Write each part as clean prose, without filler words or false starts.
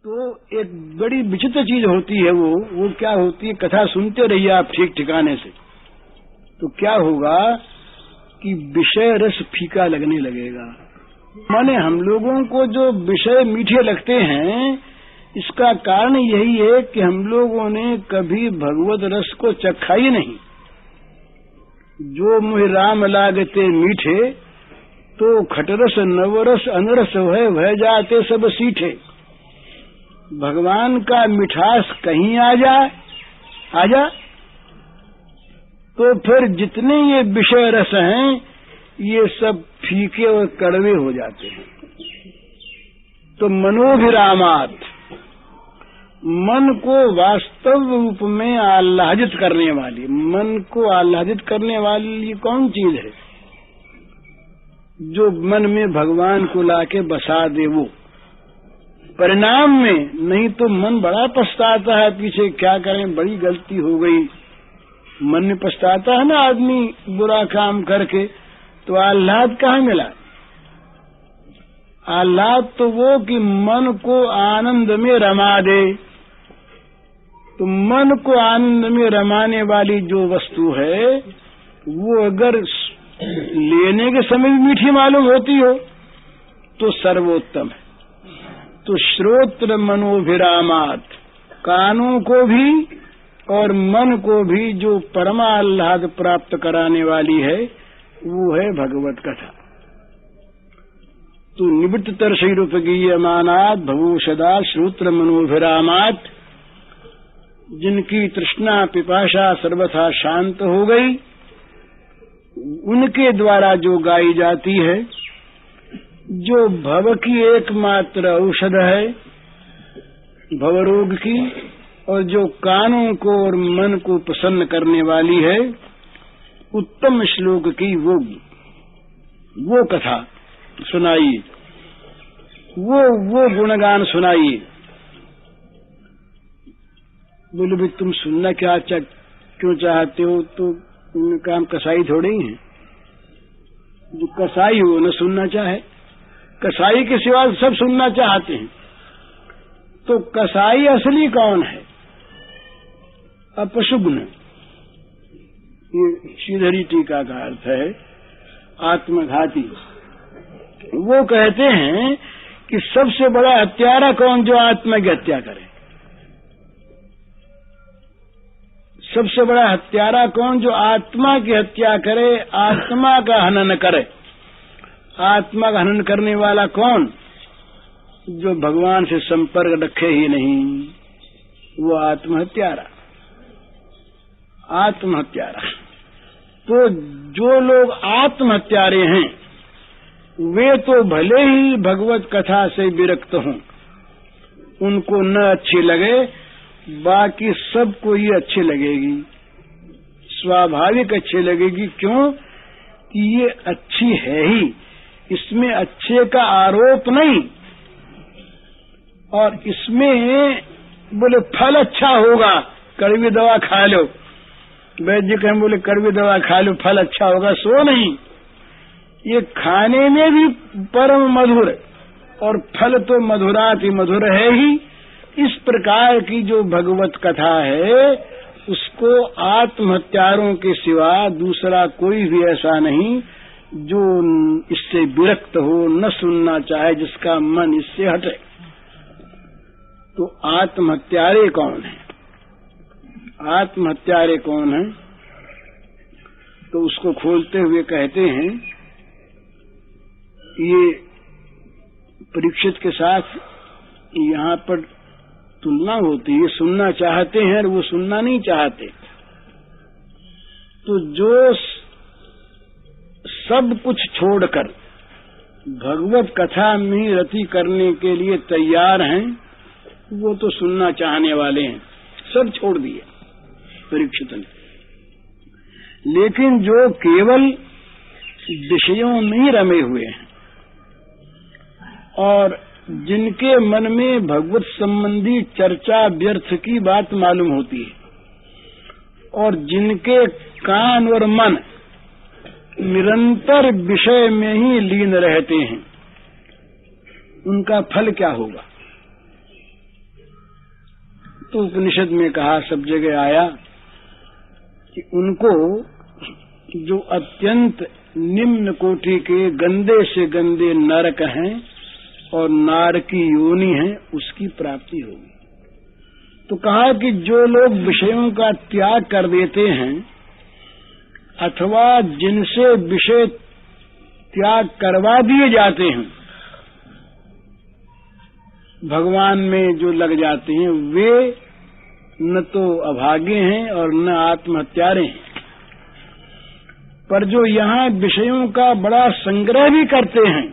तो एक बड़ी विचित्र चीज होती है वो क्या होती है, कथा सुनते रहिए आप ठीक ठिकाने से, तो क्या होगा कि विषय रस फीका लगने लगेगा। माने हम लोगों को जो विषय मीठे लगते हैं, इसका कारण यही है कि हम लोगों ने कभी भगवत रस को चखा ही नहीं। जो मुझ राम लागते मीठे, तो खटरस नवरस अनरस है वह जाते सब सीठे। भगवान का मिठास कहीं आ जा तो फिर जितने ये विषय रस हैं ये सब फीके और कड़वे हो जाते हैं। तो मनोभिरामात, मन को वास्तव रूप में आह्लादित करने वाली, मन को आह्लादित करने वाली कौन चीज है? जो मन में भगवान को लाके बसा दे वो। परिणाम में नहीं तो मन बड़ा पछताता है, पीछे क्या करें, बड़ी गलती हो गई। मन में पछताता है ना आदमी बुरा काम करके, तो आह्लाद कहाँ मिला? आह्लाद तो वो कि मन को आनंद में रमा दे। तो मन को आनंद में रमाने वाली जो वस्तु है वो अगर लेने के समय भी मीठी मालूम होती हो तो सर्वोत्तम है। तो श्रोत्र मनोभिरामात, कानों को भी और मन को भी जो परमाह्लाद प्राप्त कराने वाली है वो है भगवत कथा। तो निवृत्त तरशैरुपगीयमानात् भवोषदा श्रोत्र मनोभिरामात्, जिनकी तृष्णा पिपाशा सर्वथा शांत हो गई, उनके द्वारा जो गाई जाती है, जो भव की एकमात्र औषध है भवरोग की, और जो कानों को और मन को प्रसन्न करने वाली है उत्तम श्लोक की वो कथा सुनाइए, वो गुणगान सुनाइए। बोले भी तुम सुनना क्यों चाहते हो? तो उनका हम कसाई थोड़े ही हैं। जो कसाई हो न सुनना चाहे, कसाई के सिवा सब सुनना चाहते हैं। तो कसाई असली कौन है? अपशुग्न, ये श्रीधरी टीका का अर्थ है आत्मघाती। वो कहते हैं कि सबसे बड़ा हत्यारा कौन? जो आत्मा की हत्या करे। सबसे बड़ा हत्यारा कौन? जो आत्मा की हत्या करे, आत्मा का हनन करे। आत्मा का हनन करने वाला कौन? जो भगवान से संपर्क रखे ही नहीं, वो आत्महत्यारा। आत्महत्यारा। तो जो लोग आत्महत्यारे हैं वे तो भले ही भगवत कथा से विरक्त हों, उनको न अच्छी लगे, बाकी सबको ये अच्छी लगेगी, स्वाभाविक अच्छी लगेगी। क्यों? कि ये अच्छी है ही, इसमें अच्छे का आरोप नहीं, और इसमें बोले फल अच्छा होगा, कड़वी दवा खा लो। वैद्य कहें बोले कड़वी दवा खा लो फल अच्छा होगा, सो नहीं। ये खाने में भी परम मधुर, और फल तो मधुराति मधुर है ही। इस प्रकार की जो भगवत कथा है उसको आत्महत्यारों के सिवा दूसरा कोई भी ऐसा नहीं जो इससे विरक्त हो, न सुनना चाहे, जिसका मन इससे हटे। तो आत्महत्यारे कौन है? आत्महत्यारे कौन है? तो उसको खोलते हुए कहते हैं, ये परीक्षित के साथ यहाँ पर तुलना होती है। सुनना चाहते हैं और वो सुनना नहीं चाहते। तो जो सब कुछ छोड़कर भगवत कथा में रति करने के लिए तैयार हैं, वो तो सुनना चाहने वाले हैं, सब छोड़ दिए परीक्षित ने। लेकिन जो केवल विषयों में ही रमे हुए हैं और जिनके मन में भगवत संबंधी चर्चा व्यर्थ की बात मालूम होती है, और जिनके कान और मन निरंतर विषय में ही लीन रहते हैं, उनका फल क्या होगा? तो उपनिषद में कहा, सब जगह आया कि उनको जो अत्यंत निम्न कोटि के गंदे से गंदे नरक हैं और नारकी योनि है, उसकी प्राप्ति होगी। तो कहा कि जो लोग विषयों का त्याग कर देते हैं अथवा जिनसे विषय त्याग करवा दिए जाते हैं, भगवान में जो लग जाते हैं, वे न तो अभागे हैं और न आत्महत्यारे हैं, पर जो यहाँ विषयों का बड़ा संग्रह भी करते हैं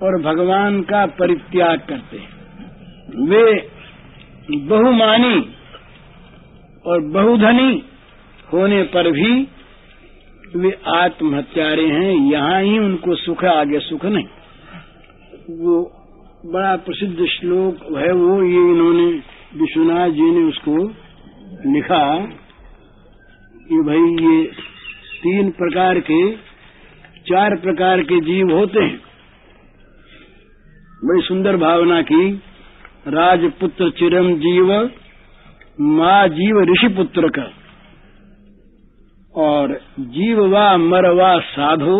और भगवान का परित्याग करते हैं, वे बहुमानी और बहुधनी होने पर भी वे आत्महत्यारे हैं। यहाँ ही उनको सुख है, आगे सुख नहीं। वो बड़ा प्रसिद्ध श्लोक है वो, ये इन्होंने विश्वनाथ जी ने उसको लिखा कि भाई ये 3 प्रकार के 4 प्रकार के जीव होते हैं। बड़ी सुंदर भावना की, राजपुत्र चिरम जीव, माँ जीव ऋषि पुत्र का, और जीव वा मर वा साधो,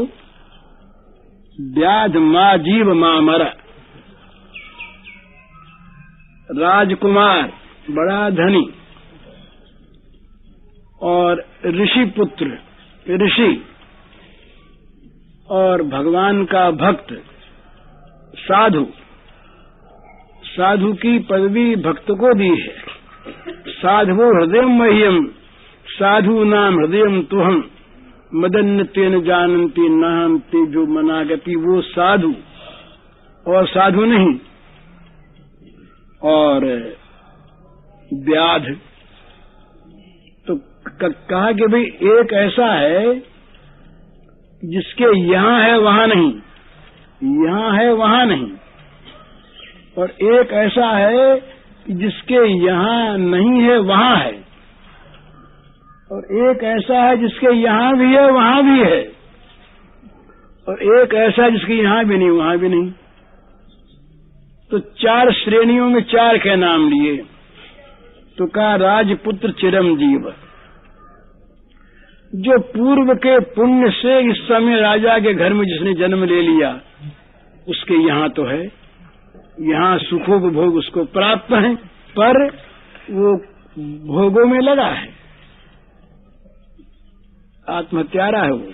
व्याध माँ जीव माँ मर। राजकुमार बड़ा धनी और ऋषि पुत्र ऋषि और भगवान का भक्त साधु, साधु की पदवी भक्त को दी है। साधवो हृदय मह्यम, साधु नाम हृदय तुहम, मदन तेन जानती नहंती जो मनागति, वो साधु और साधु नहीं। और व्याध तो कहा कि भाई एक ऐसा है जिसके यहाँ है वहां नहीं, यहाँ है वहां नहीं, और एक ऐसा है कि जिसके यहाँ नहीं है वहां है, और एक ऐसा है जिसके यहाँ भी है वहां भी है, और एक ऐसा है जिसके यहाँ भी नहीं वहां भी नहीं। तो 4 श्रेणियों में 4 के नाम लिए। तो कहा राजपुत्र चिरम जीव, जो पूर्व के पुण्य से इस समय राजा के घर में जिसने जन्म ले लिया, उसके यहाँ तो है, यहाँ सुखोपभोग उसको प्राप्त है, पर वो भोगों में लगा है, आत्महत्यारा है वो,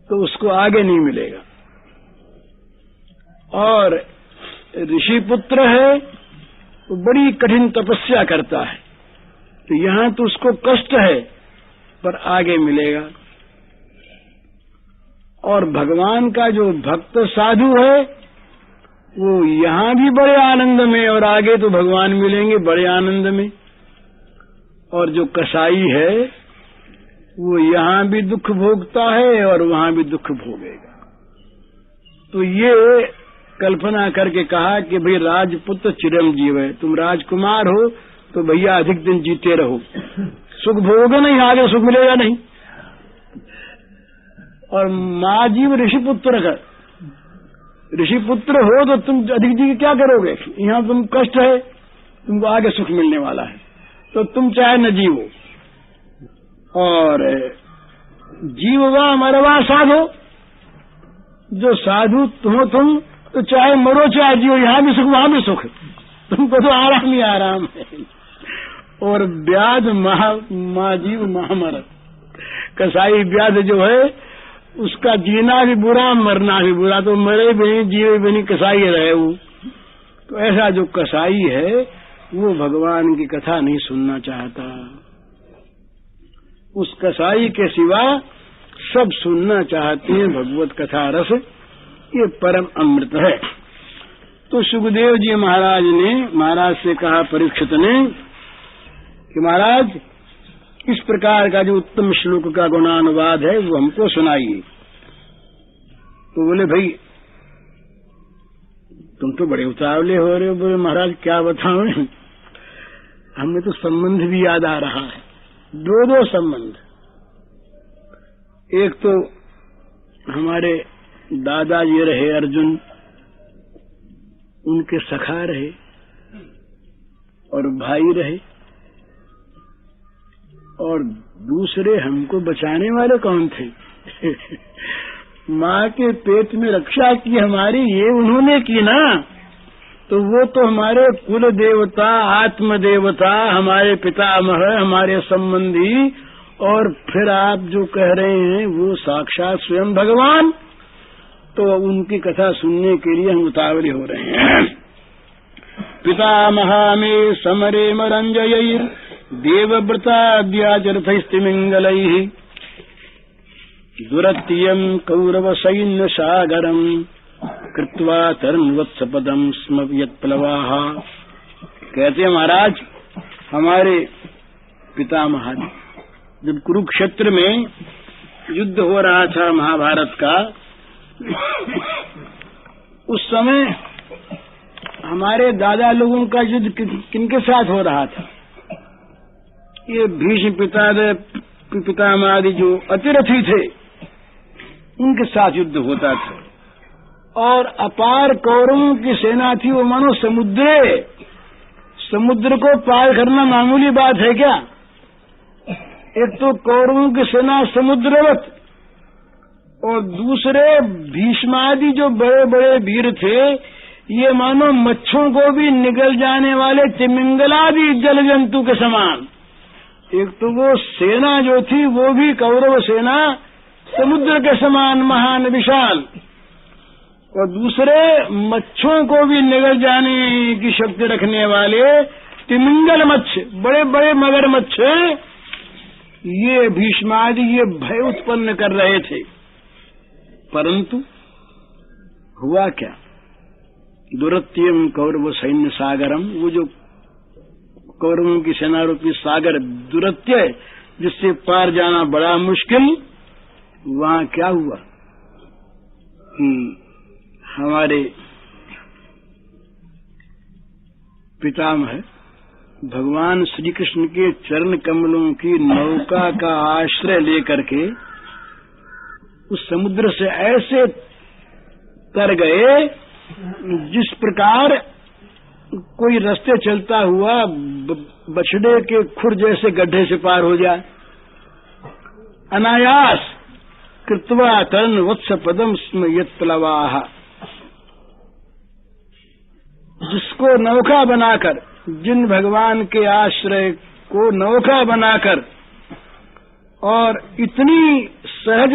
तो उसको आगे नहीं मिलेगा। और ऋषि पुत्र है, वो बड़ी कठिन तपस्या करता है, तो यहाँ तो उसको कष्ट है पर आगे मिलेगा। और भगवान का जो भक्त साधु है वो यहाँ भी बड़े आनंद में, और आगे तो भगवान मिलेंगे बड़े आनंद में। और जो कसाई है वो यहाँ भी दुख भोगता है और वहां भी दुख भोगेगा। तो ये कल्पना करके कहा कि भाई राजपुत्र चिरंजीव है, तुम राजकुमार हो तो भैया अधिक दिन जीते रहो, सुख भोगोगे नहीं, आगे सुख मिलेगा नहीं। और माँ जीव ऋषि पुत्र का, ऋषि पुत्र हो तो तुम अधिक जी क्या करोगे, यहाँ तुम कष्ट है, तुमको आगे सुख मिलने वाला है, तो तुम चाहे न जीवो। और जीववा मरवा साधो, जो साधु तुम तो चाहे मरो चाहे जियो, यहाँ भी सुख वहां भी सुख, तुमको तो आराम ही आराम है। और व्याध महाजीव महामर, कसाई व्याध जो है उसका जीना भी बुरा मरना भी बुरा, तो मरे भी नहीं जिए भी नहीं, कसाई रहे वो। तो ऐसा जो कसाई है वो भगवान की कथा नहीं सुनना चाहता, उस कसाई के सिवा सब सुनना चाहते हैं भगवत कथा रस, ये परम अमृत है। तो सुखदेव जी महाराज से कहा परीक्षित ने कि महाराज इस प्रकार का जो उत्तम श्लोक का गुणानुवाद है वो हमको सुनाइए। तो बोले भाई तुम तो बड़े उतावले हो रहे हो। बोले महाराज क्या बताऊं, हमें तो संबंध भी याद आ रहा है, 2 संबंध। एक तो हमारे दादाजी रहे अर्जुन, उनके सखा रहे, और भाई रहे, और दूसरे हमको बचाने वाले कौन थे? माँ के पेट में रक्षा की हमारी, ये उन्होंने की ना। तो वो तो हमारे कुल देवता, आत्म देवता, हमारे पितामह, हमारे संबंधी, और फिर आप जो कह रहे हैं वो साक्षात स्वयं भगवान। तो उनकी कथा सुनने के लिए हम उतावले हो रहे हैं। पितामहा में समरे मरंजयैर देवव्रताद्याचरथैस्तिमिंगलैः दुरत्यं कौरव सैन्य सागरम कृत्वा तरुणवत्सपदम स्म यत्प्लवाः। कहते महाराज, हमारे पितामह जब कुरुक्षेत्र में युद्ध हो रहा था महाभारत का, उस समय हमारे दादा लोगों का युद्ध किनके साथ हो रहा था? ये भीष्म पितामह आदि जो अतिरथी थे, उनके साथ युद्ध होता था। और अपार कौरवों की सेना थी, वो मानो समुद्र को पार करना मामूली बात है क्या? एक तो कौरवों की सेना समुद्रवत, और दूसरे भीष्मादि जो बड़े बड़े वीर थे, ये मानो मच्छों को भी निगल जाने वाले तिमिंगलादि जल जंतु के समान। एक तो वो सेना जो थी वो भी कौरव सेना समुद्र के समान महान विशाल, और दूसरे मच्छों को भी निगल जाने की शक्ति रखने वाले तिमिंगल मच्छ, बड़े बड़े मगरमच्छ, ये भीष्मादि ये भय उत्पन्न कर रहे थे। परंतु हुआ क्या? दुरत्यम कौरव सैन्य सागरम, वो जो कौरवों की सेना रूपी सागर दुरत्य, जिससे पार जाना बड़ा मुश्किल, वहां क्या हुआ कि हमारे पितामह भगवान श्री कृष्ण के चरण कमलों की नौका का आश्रय लेकर के उस समुद्र से ऐसे तर गए जिस प्रकार कोई रास्ते चलता हुआ बछड़े के खुर जैसे गड्ढे से पार हो जाए। अनायास कृत्वा तरण वत्स पदम स्म यत्प्लवाः, जिसको नौका बनाकर, जिन भगवान के आश्रय को नौका बनाकर और इतनी सहज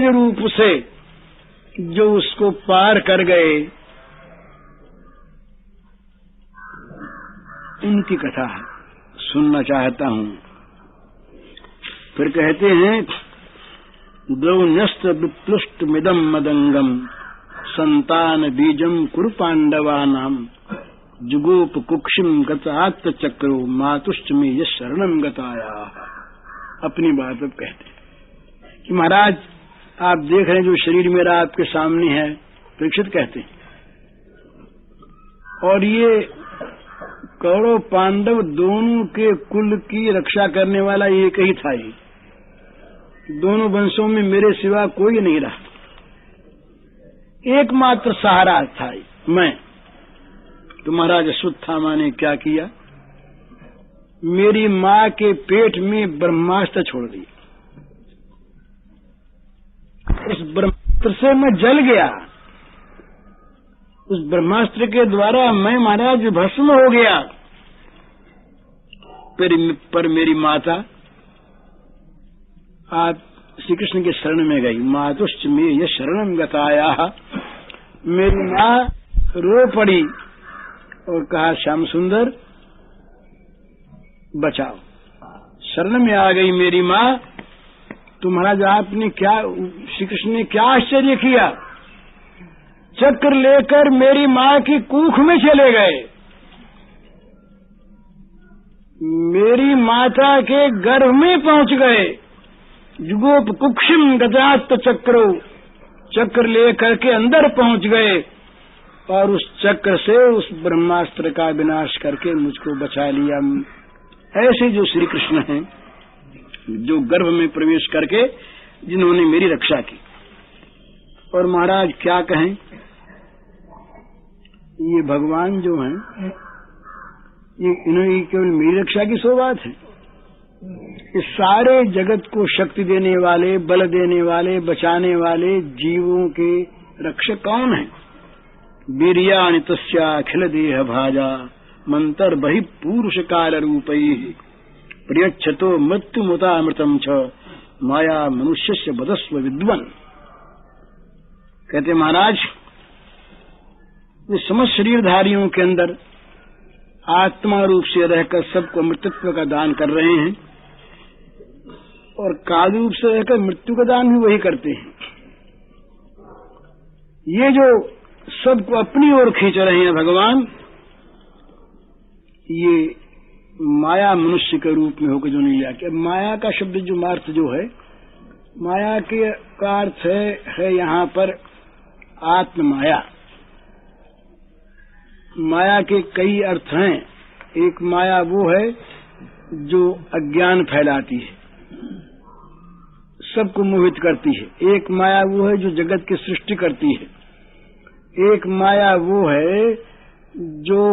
रूप से जो उसको पार कर गए, उनकी कथा सुनना चाहता हूं। फिर कहते हैं, द्रौण्यस्त विप्लुष्ट मिदम मदंगम संतान बीजम कुरु पांडवानाम जुगोप कुक्षिम गतात्त चक्रो मातुश्च में यश शरणम गताया। अपनी बात अब कहते हैं कि महाराज, आप देख रहे हैं जो शरीर मेरा आपके सामने है, परीक्षित कहते हैं, और ये कौरव पांडव दोनों के कुल की रक्षा करने वाला एक ही था। ही दोनों वंशों में मेरे सिवा कोई नहीं रहा, एकमात्र सहारा था मैं। तो महाराज अश्वत्थामा ने क्या किया? मेरी माँ के पेट में ब्रह्मास्त्र छोड़ दिया। उस ब्रह्मास्त्र से मैं जल गया। उस ब्रह्मास्त्र के द्वारा मैं महाराज भस्म हो गया। पर मेरी माता आप श्री कृष्ण के शरण में गई। मातुश्च में ये शरणम गताया। मेरी माँ रो पड़ी और कहा, श्याम सुंदर बचाओ। शरण में आ गई मेरी माँ। तो महाराज आपने क्या, श्री कृष्ण ने क्या आश्चर्य किया? चक्र लेकर मेरी माँ की कूख में चले गए। मेरी माता के गर्भ में पहुंच गए। जुगोप कुक्षिम गजात चक्रो, चक्र लेकर के अंदर पहुंच गए और उस चक्र से उस ब्रह्मास्त्र का विनाश करके मुझको बचा लिया। ऐसे जो श्री कृष्ण हैं, जो गर्भ में प्रवेश करके जिन्होंने मेरी रक्षा की। और महाराज क्या कहें, ये भगवान जो हैं, ये इन्होंने केवल मेरी रक्षा की सौगात है। इस सारे जगत को शक्ति देने वाले, बल देने वाले, बचाने वाले जीवों के रक्षक कौन है? वीर्याणि तस्याखिल देह भाजा मंतर बहि पुरुष काल रूपैः प्रियच्छतो मृत्युमुतामृतम छ माया मनुष्यस्य बदस्व विद्वन। कहते महाराज, ये समस्त शरीरधारियों के अंदर आत्मा रूप से रहकर सबको अमृतत्व का दान कर रहे हैं और काल रूप से रहकर मृत्यु का दान भी वही करते हैं। ये जो सबको अपनी ओर खींच रहे हैं भगवान, ये माया मनुष्य के रूप में होकर जो नहीं लिया। माया का शब्द जो अर्थ जो है, माया के का अर्थ है यहाँ पर आत्म माया। माया के कई अर्थ हैं। एक माया वो है जो अज्ञान फैलाती है, सबको मोहित करती है। एक माया वो है जो जगत की सृष्टि करती है। एक माया वो है जो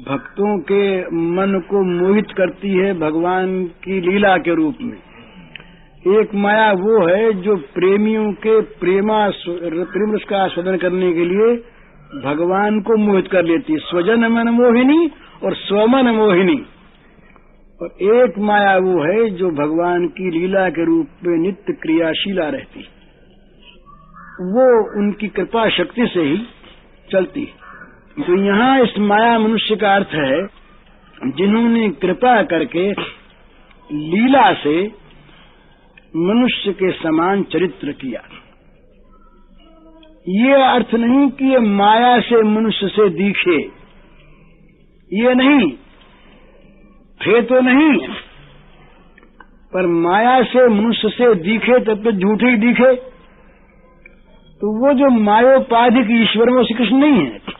भक्तों के मन को मोहित करती है भगवान की लीला के रूप में। एक माया वो है जो प्रेमियों के प्रेम रस का आस्वादन करने के लिए भगवान को मोहित कर लेती है, स्वजन मन मोहिनी और स्वमन मोहिनी। और एक माया वो है जो भगवान की लीला के रूप में नित्य क्रियाशीला रहती है, वो उनकी कृपा शक्ति से ही चलती है। तो यहाँ इस माया मनुष्य का अर्थ है जिन्होंने कृपा करके लीला से मनुष्य के समान चरित्र किया। ये अर्थ नहीं कि ये माया से मनुष्य से दिखे, ये नहीं थे तो नहीं, पर माया से मनुष्य से दिखे तब तो झूठे ही दिखे। तो वो जो मायोपाधिक ईश्वर वो श्री कृष्ण नहीं है।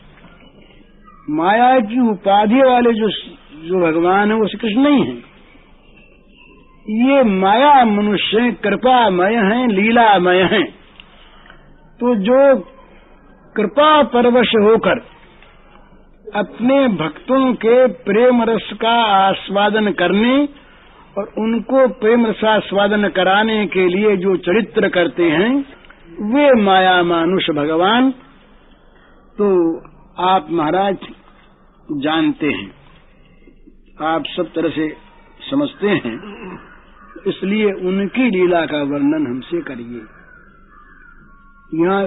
माया की उपाधि वाले जो भगवान है वो श्री कृष्ण नहीं है। ये माया मनुष्य कृपामय हैं, लीलामय हैं। तो जो कृपा परवश होकर अपने भक्तों के प्रेम रस का आस्वादन करने और उनको प्रेम रसास्वादन कराने के लिए जो चरित्र करते हैं, वे माया मानुष भगवान। तो आप महाराज जानते हैं, आप सब तरह से समझते हैं, इसलिए उनकी लीला का वर्णन हमसे करिए। यहाँ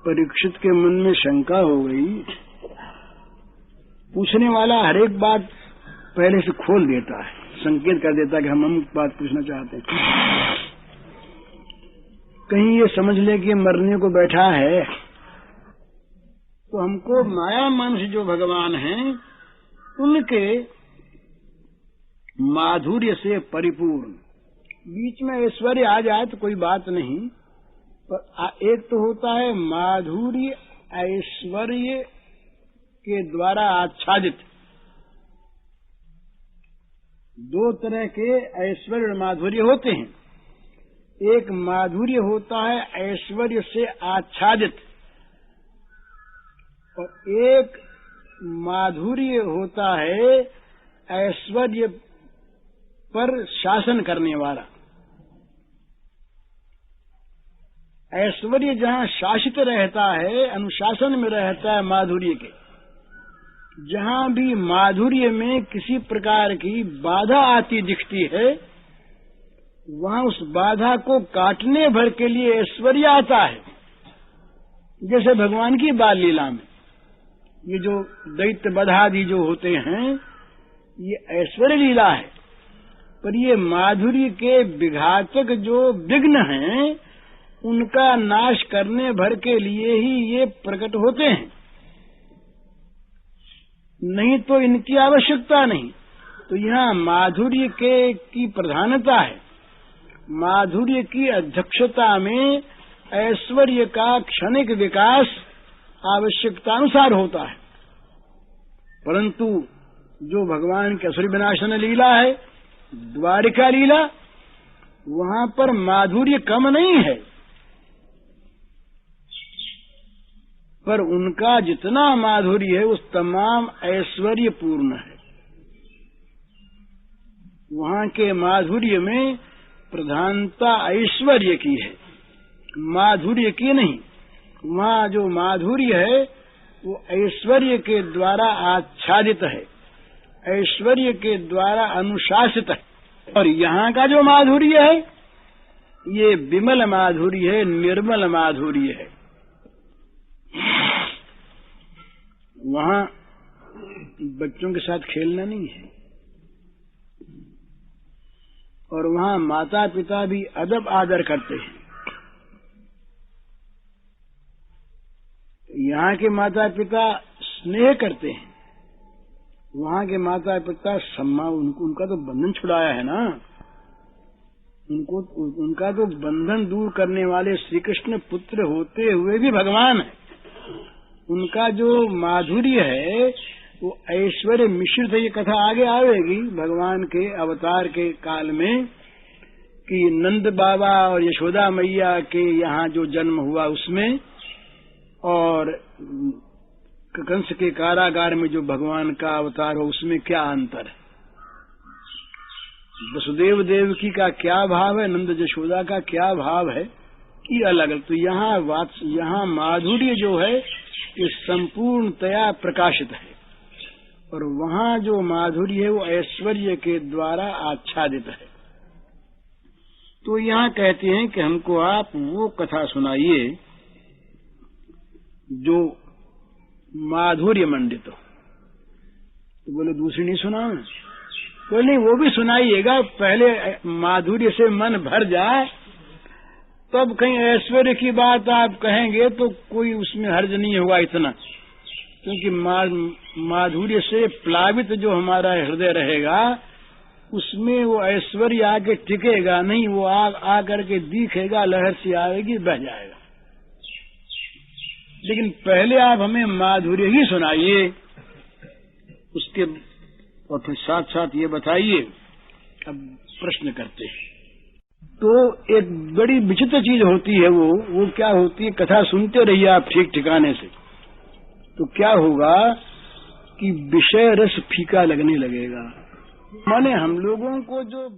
परीक्षित के मन में शंका हो गई। पूछने वाला हर एक बात पहले से खोल देता है, संकेत कर देता है कि हम बात पूछना चाहते हैं। कहीं ये समझ ले कि मरने को बैठा है, तो हमको माया मानुष जो भगवान हैं उनके माधुर्य से परिपूर्ण, बीच में ऐश्वर्य आ जाए तो कोई बात नहीं, पर एक तो होता है माधुर्य ऐश्वर्य के द्वारा आच्छादित। दो तरह के ऐश्वर्य और माधुर्य होते हैं। एक माधुर्य होता है ऐश्वर्य से आच्छादित, और एक माधुर्य होता है ऐश्वर्य पर शासन करने वाला। ऐश्वर्य जहाँ शासित रहता है, अनुशासन में रहता है माधुर्य के, जहाँ भी माधुर्य में किसी प्रकार की बाधा आती दिखती है, वहाँ उस बाधा को काटने भर के लिए ऐश्वर्य आता है। जैसे भगवान की बाल लीला में ये जो दैत्य बधादि जो होते हैं, ये ऐश्वर्य लीला है, पर ये माधुर्य के विघातक जो विघ्न हैं, उनका नाश करने भर के लिए ही ये प्रकट होते हैं, नहीं तो इनकी आवश्यकता नहीं। तो यहाँ माधुर्य की प्रधानता है। माधुर्य की अध्यक्षता में ऐश्वर्य का क्षणिक विकास आवश्यकतानुसार होता है, परंतु जो भगवान की असुर विनाशन लीला है, द्वारिका लीला, वहां पर माधुर्य कम नहीं है, पर उनका जितना माधुर्य है उस तमाम ऐश्वर्य पूर्ण है। वहां के माधुर्य में प्रधानता ऐश्वर्य की है, माधुर्य की नहीं। वहां जो माधुर्य है वो ऐश्वर्य के द्वारा आच्छादित है, ऐश्वर्य के द्वारा अनुशासित है। और यहाँ का जो माधुर्य है ये विमल माधुर्य है, निर्मल माधुर्य है। वहां बच्चों के साथ खेलना नहीं है, और वहां माता पिता भी अदब आदर करते हैं। यहाँ के माता पिता स्नेह करते हैं, वहां के माता पिता सम्मान, उनका तो बंधन छुड़ाया है ना, उनका तो बंधन दूर करने वाले श्री कृष्ण पुत्र होते हुए भी भगवान है। उनका जो माधुर्य है वो ऐश्वर्य मिश्रित है। ये कथा आगे आवेगी भगवान के अवतार के काल में कि नंद बाबा और यशोदा मैया के यहाँ जो जन्म हुआ उसमें, और कंस के कारागार में जो भगवान का अवतार हो उसमें क्या अंतर है। वसुदेव देवकी का क्या भाव है, नंद यशोदा का क्या भाव है, ये अलग अलग। तो यहाँ माधुर्य जो है ये संपूर्णतया प्रकाशित है, और वहां जो माधुर्य है वो ऐश्वर्य के द्वारा आच्छादित है। तो यहाँ कहते हैं कि हमको आप वो कथा सुनाइए जो माधुर्य मंडित हो। तो बोले दूसरी नहीं सुना मैं। बोले नहीं, वो भी सुनाइएगा, पहले माधुर्य से मन भर जाए, तब कहीं ऐश्वर्य की बात आप कहेंगे तो कोई उसमें हर्ज नहीं होगा इतना, क्योंकि माधुर्य से प्लावित जो हमारा हृदय रहेगा उसमें वो ऐश्वर्य आके टिकेगा नहीं, वो आ करके दिखेगा, लहर सी आएगी, बह जाएगा। लेकिन पहले आप हमें माधुर्य ही सुनाइए, उसके और फिर साथ साथ ये बताइए। अब प्रश्न करते हैं तो एक बड़ी विचित्र चीज होती है, वो क्या होती है, कथा सुनते रहिए आप ठीक ठिकाने से, तो क्या होगा कि विषय रस फीका लगने लगेगा। माने हम लोगों को जो